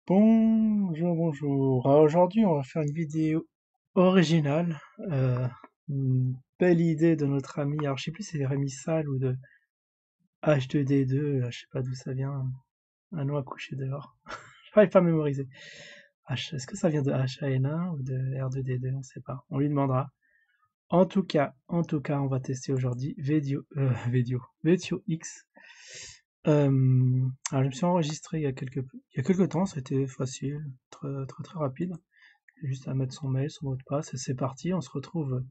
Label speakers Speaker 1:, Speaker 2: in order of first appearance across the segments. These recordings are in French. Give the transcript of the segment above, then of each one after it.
Speaker 1: Bonjour, bonjour. Alors aujourd'hui, on va faire une vidéo originale. Une belle idée de notre ami. Alors, je sais plus si c'est Rémi Sall ou de H2D2. Je sais pas d'où ça vient. Un nom à coucher dehors. J'arrive pas à mémoriser. Est-ce que ça vient de HAN1 ou de R2D2? On sait pas. On lui demandera. En tout cas, on va tester aujourd'hui Vetio X. Alors, je me suis enregistré il y a quelques temps. C'était facile, très, très, très rapide. Juste à mettre son mail, son mot de passe, et c'est parti. On se retrouve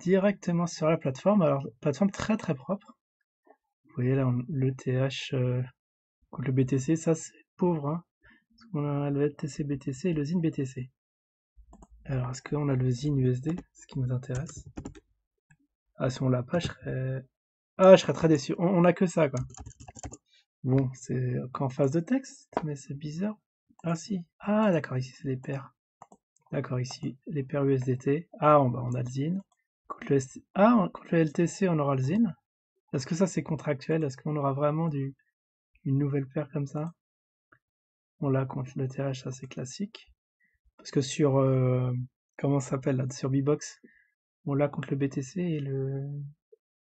Speaker 1: directement sur la plateforme. Alors, plateforme très très propre. Vous voyez là, le TH contre le BTC, ça c'est pauvre, hein. Parce qu'on a le LTC BTC et le ZIN BTC. Alors, est-ce qu'on a le ZIN USD, ce qui nous intéresse? Ah, si on l'a pas, je serais très déçu. On a que ça, quoi. Bon, c'est qu'en phase de texte, mais c'est bizarre. Ah si. Ah, d'accord, ici c'est les paires. D'accord, ici, les paires USDT. Ah, on a le ZIN. Contre le LTC, on aura le ZIN. Est-ce que ça, c'est contractuel? Est-ce qu'on aura vraiment une nouvelle paire comme ça? On l'a contre le TH, ça, c'est classique. Parce que sur, comment ça s'appelle, là, sur Bbox, on l'a contre le BTC et le...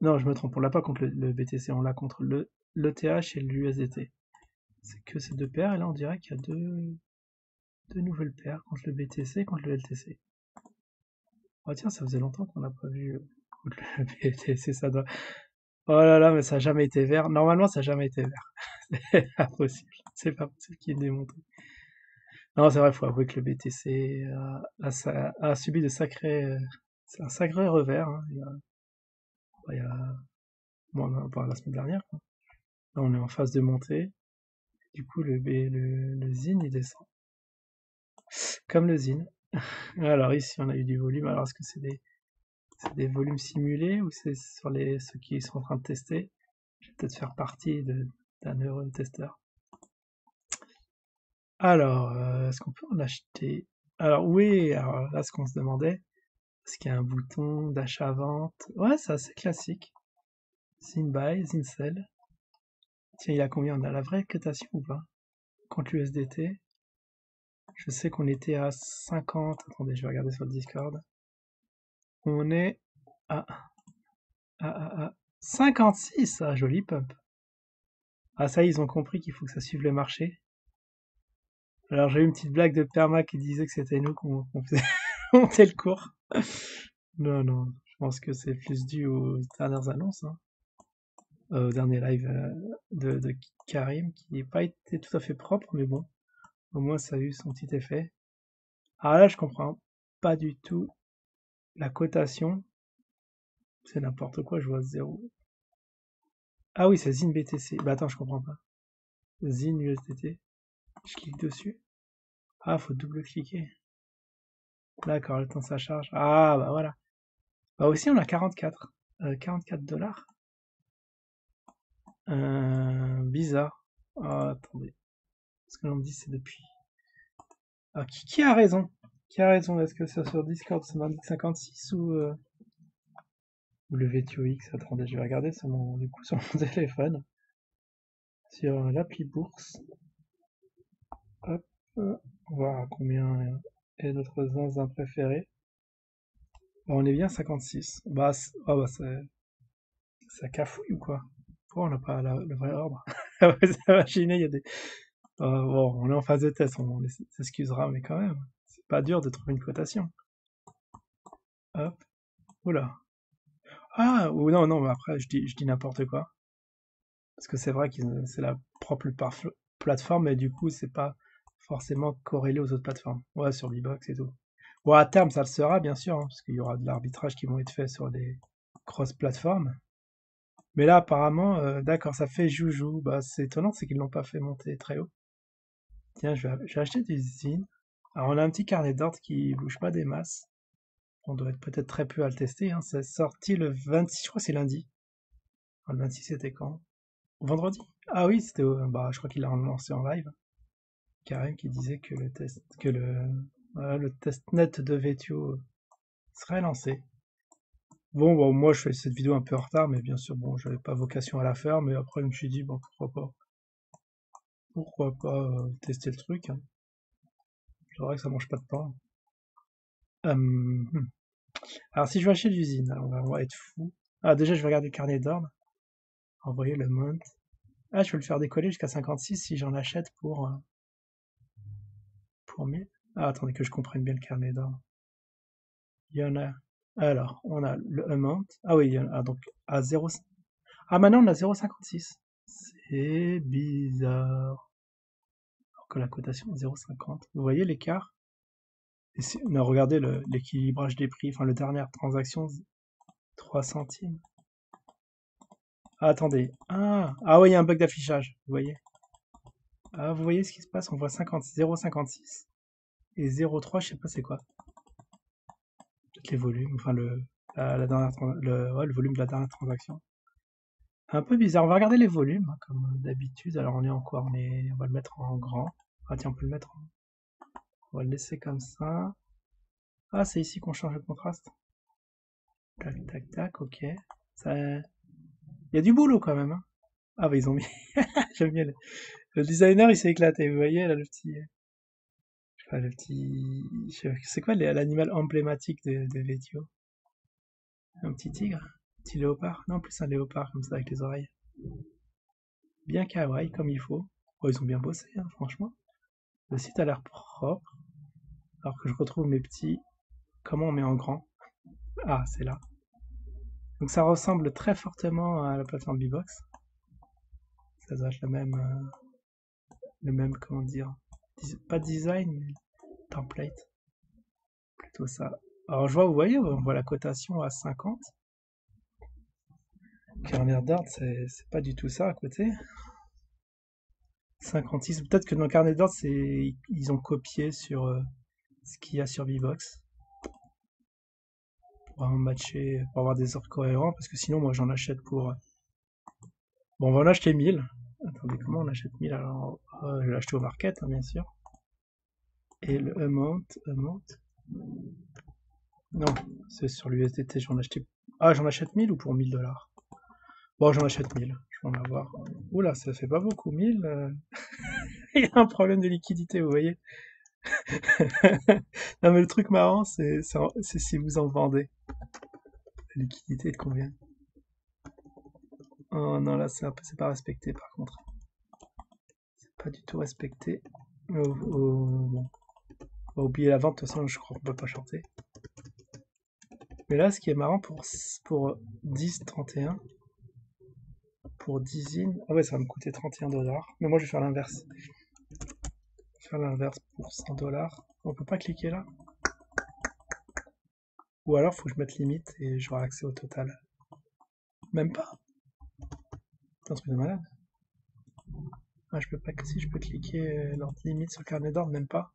Speaker 1: Non, je me trompe, on l'a pas contre le BTC, on l'a contre le TH et l'USDT. C'est que ces deux paires, et là, on dirait qu'il y a deux nouvelles paires contre le BTC et contre le LTC. Oh tiens, ça faisait longtemps qu'on n'a pas vu contre le BTC, ça doit... Oh là là, mais ça n'a jamais été vert. Normalement, ça n'a jamais été vert. C'est pas possible. C'est pas possible qu'il ait démonté. Non, c'est vrai, il faut avouer que le BTC a subi c'est un sacré revers, hein. Bon, la semaine dernière, quoi. Là, on est en phase de montée. Du coup, le ZIN, il descend. Comme le ZIN. Alors ici, on a eu du volume. Alors, est-ce que c'est des volumes simulés ou c'est sur ceux qui sont en train de tester? Je vais peut-être faire partie d'un heureux testeur. Alors, est-ce qu'on peut en acheter? Alors oui, alors là, ce qu'on se demandait, est-ce qu'il y a un bouton d'achat-vente? Ouais, c'est assez classique. Zin buy, Zin sell. Tiens, il a combien? On a la vraie cotation ou pas? Contre l'USDT. Je sais qu'on était à 50. Attendez, je vais regarder sur le Discord. On est à, 56. Ah, joli pump. Ah, ça y est, ils ont compris qu'il faut que ça suive le marché. Alors, j'ai eu une petite blague de Perma qui disait que c'était nous qu'on faisait monter le cours. Non, non, je pense que c'est plus dû aux dernières annonces, hein. Au dernier live de Karim, qui n'a pas été tout à fait propre, mais bon, au moins ça a eu son petit effet. Alors là, je comprends pas du tout la cotation. C'est n'importe quoi, je vois 0. Ah oui, c'est ZIN BTC. Bah attends, je comprends pas. ZIN USDT. Je clique dessus. Ah, faut double-cliquer. D'accord, le temps ça charge. Ah, bah voilà. Bah aussi, on a 44. 44 dollars. Bizarre. Ah, attendez. Parce que l'on me dit c'est depuis. Ah, qui a raison? Qui a raison? Est-ce que c'est sur Discord ça m'indique 56 ou le VTO X? Attendez, je vais regarder sur sur mon téléphone. Sur l'appli bourse. Hop. Voir combien est notre zinzin préféré. Bah, on est bien 56. Bah, ça cafouille ou quoi? Pourquoi on n'a pas le vrai ordre? Vous imaginez, il y a des... bon, on est en phase de test, on s'excusera, mais quand même, c'est pas dur de trouver une cotation. Hop, oula. Ah, ou non, non, mais après, je dis n'importe quoi. Parce que c'est vrai que c'est la propre plateforme, mais du coup, c'est pas forcément corrélé aux autres plateformes. Ouais, sur Bbox et tout. Bon, à terme, ça le sera, bien sûr, hein, parce qu'il y aura de l'arbitrage qui vont être faits sur des cross-plateformes. Mais là, apparemment, d'accord, ça fait joujou. Bah, c'est étonnant, c'est qu'ils l'ont pas fait monter très haut. Tiens, je vais acheter des zines. Alors, on a un petit carnet d'ordre qui bouge pas des masses. On doit être peut-être très peu à le tester, hein. C'est sorti le 26, je crois que c'est lundi. Alors, le 26, c'était quand? Vendredi? Ah oui, bah, je crois qu'il l'a lancé en live. Karim qui disait que voilà, le testnet de Vetio serait lancé. Bon, moi, je fais cette vidéo un peu en retard, mais bien sûr, bon, j'avais pas vocation à la faire, mais après, je me suis dit, bon, pourquoi pas. pourquoi pas tester le truc, hein. C'est vrai que ça mange pas de pain. Hmm. Alors si je vais acheter l'usine, alors on va être fou. Ah déjà je vais regarder le carnet d'ordre. Envoyer le mount. Ah je peux le faire décoller jusqu'à 56 si j'en achète pour 1000. Ah attendez que je comprenne bien le carnet d'ordre. Il y en a. Alors, on a le amount. Ah oui, il y en a donc à 0. Ah maintenant on a 0,56. C'est bizarre. Alors que la cotation est 0,50. Vous voyez l'écart? Non, regardez l'équilibrage des prix. Enfin, la dernière transaction, 3 centimes. Ah, attendez. Ah oui, il y a un bug d'affichage. Vous voyez? Ah, vous voyez ce qui se passe? On voit 0,56 et 0,3, je sais pas c'est quoi. Peut-être les volumes, enfin la dernière, ouais, le volume de la dernière transaction. Un peu bizarre. On va regarder les volumes, hein, comme d'habitude. Alors on est en quoi? On va le mettre en grand. Ah tiens, on peut le mettre on va le laisser comme ça. Ah, c'est ici qu'on change le contraste. Tac, tac, tac, ok. Il y a du boulot quand même, hein. Ah bah ils ont mis... J'aime bien. Le designer, il s'est éclaté. Vous voyez, là, le petit... Enfin, le petit... C'est quoi l'animal emblématique de Vetio? Un petit tigre? Un petit léopard? Non, plus un léopard, comme ça, avec les oreilles. Bien kawaii, comme il faut. Oh, ils ont bien bossé, hein, franchement. Le site a l'air propre. Alors que je retrouve mes petits... Comment on met en grand? Ah, c'est là. Donc ça ressemble très fortement à la plateforme Bbox. Ça doit être le même, comment dire, pas design, mais template. Plutôt ça. Alors je vois, vous voyez, on voit la cotation à 50. Carnet d'ordre, c'est pas du tout ça à côté. 56. Peut-être que dans le carnet d'ordre, ils ont copié sur ce qu'il y a sur Bbox. Pour matcher, pour avoir des ordres cohérents, parce que sinon, moi, j'en achète pour... Bon, on va en acheter 1000. Attendez, comment on achète 1000? Alors, je vais l'acheter au market, hein, bien sûr. Et le amount... Non, c'est sur l'USDT, j'en acheté... Ah, j'en achète 1000 ou pour 1000 $? Bon, j'en achète 1000, je vais en avoir. Oula, ça fait pas beaucoup, 1000. Il y a un problème de liquidité, vous voyez. Non, mais le truc marrant, c'est si vous en vendez. La liquidité est de combien? Oh non, là, c'est pas respecté, par contre. C'est pas du tout respecté. Bon. On va oublier la vente, de toute façon, je crois qu'on peut pas chanter. Mais là, ce qui est marrant pour 10, 31, pour 10 in, ah ouais, ça va me coûter 31 $. Mais moi, je vais faire l'inverse. Faire l'inverse pour 100 $. On peut pas cliquer là? Ou alors, faut que je mette limite et j'aurai accès au total. Même pas. C'est un truc de malade. Ah, je peux pas, si je peux cliquer limite sur le carnet d'ordre, même pas.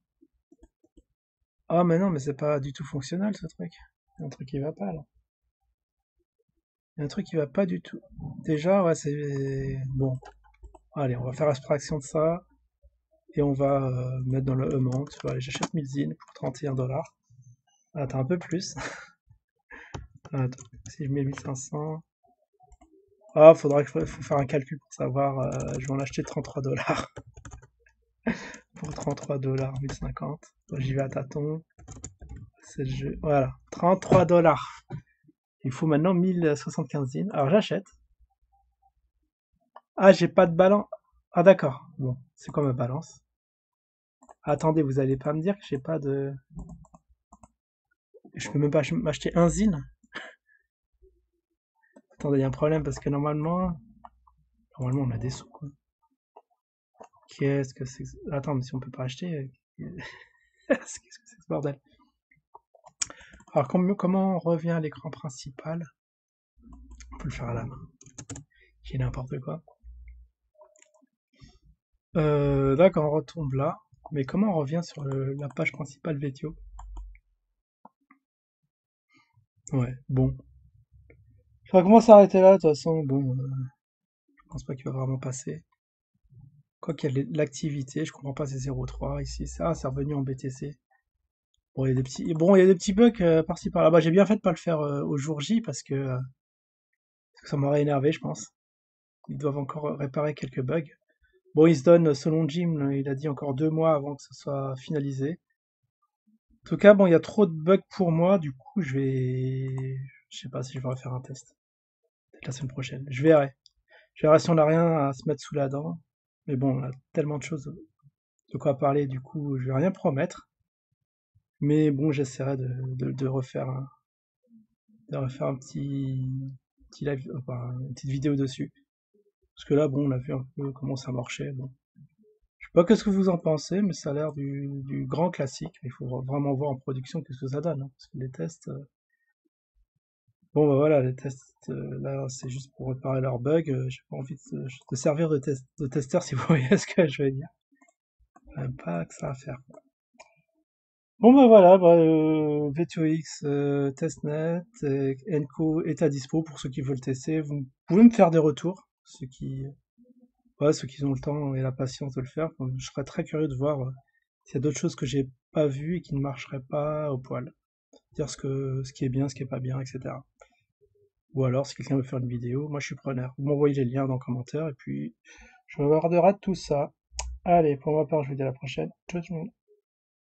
Speaker 1: Ah, mais non, mais c'est pas du tout fonctionnel ce truc. Il y a un truc qui va pas là. Il y a un truc qui va pas du tout. Déjà, ouais, c'est... Bon. Allez, on va faire abstraction de ça. Et on va mettre dans le amount. Allez, j'achète 1000 zines pour 31 $. Attends, un peu plus. Attends, si je mets 1500... Ah, faut faire un calcul pour savoir. Je vais en acheter 33 $. Pour 33 $, 1050. J'y vais à tâtons. C'est le jeu. Voilà, 33 $. Il faut maintenant 1075 zines. Alors j'achète. Ah, j'ai pas de balance. Ah, d'accord. Bon, c'est quoi ma balance? Attendez, vous allez pas me dire que j'ai pas de... Je peux même pas m'acheter un zine? Attendez, il y a un problème parce que normalement on a des sous, quoi. Qu'est-ce que c'est que... Attends, mais si on peut pas acheter... Qu'est-ce que c'est que ce bordel? Alors, comment on revient à l'écran principal? On peut le faire à la main. J'ai n'importe quoi. D'accord, on retombe là. Mais comment on revient sur la page principale Vetio? Ouais, bon. Je vais commencer à arrêter là, de toute façon, bon, je pense pas qu'il va vraiment passer. Quoi qu'il y a l'activité, je comprends pas, c'est 0,3 ici, ça, c'est revenu en BTC. Bon, il y a des petits bugs par-ci par-là. Bah, j'ai bien fait de pas le faire au jour J parce que ça m'aurait énervé, je pense. Ils doivent encore réparer quelques bugs. Bon, il se donne, selon Jim, là, il a dit encore 2 mois avant que ce soit finalisé. En tout cas, bon, il y a trop de bugs pour moi, du coup, je sais pas si je vais refaire un test. Peut-être la semaine prochaine. Je verrai. Je verrai si on n'a rien à se mettre sous la dent. Mais bon, on a tellement de choses de quoi parler, du coup, je vais rien promettre. Mais bon, j'essaierai de refaire un petit live, enfin, une petite vidéo dessus. Parce que là, bon, on a vu un peu comment ça marchait. Bon. Je sais pas qu'est-ce que vous en pensez, mais ça a l'air du grand classique. Il faut vraiment voir en production qu'est-ce que ça donne, hein, parce que les tests, bon, bah voilà, les tests, là, c'est juste pour réparer leurs bugs. J'ai pas envie de servir de testeur, si vous voyez ce que je veux dire. Même pas que ça à faire. Bon, bah voilà, bah, V2X, testnet, Enco est à dispo pour ceux qui veulent tester. Vous pouvez me faire des retours, ouais, ceux qui ont le temps et la patience de le faire. Je serais très curieux de voir s'il y a d'autres choses que j'ai pas vues et qui ne marcheraient pas au poil. Dire ce qui est bien, ce qui est pas bien, etc. Ou alors, si quelqu'un veut faire une vidéo, moi je suis preneur. Vous m'envoyez les liens dans les commentaires et puis je regarderai tout ça. Allez, pour ma part, je vous dis à la prochaine. Ciao tout le monde.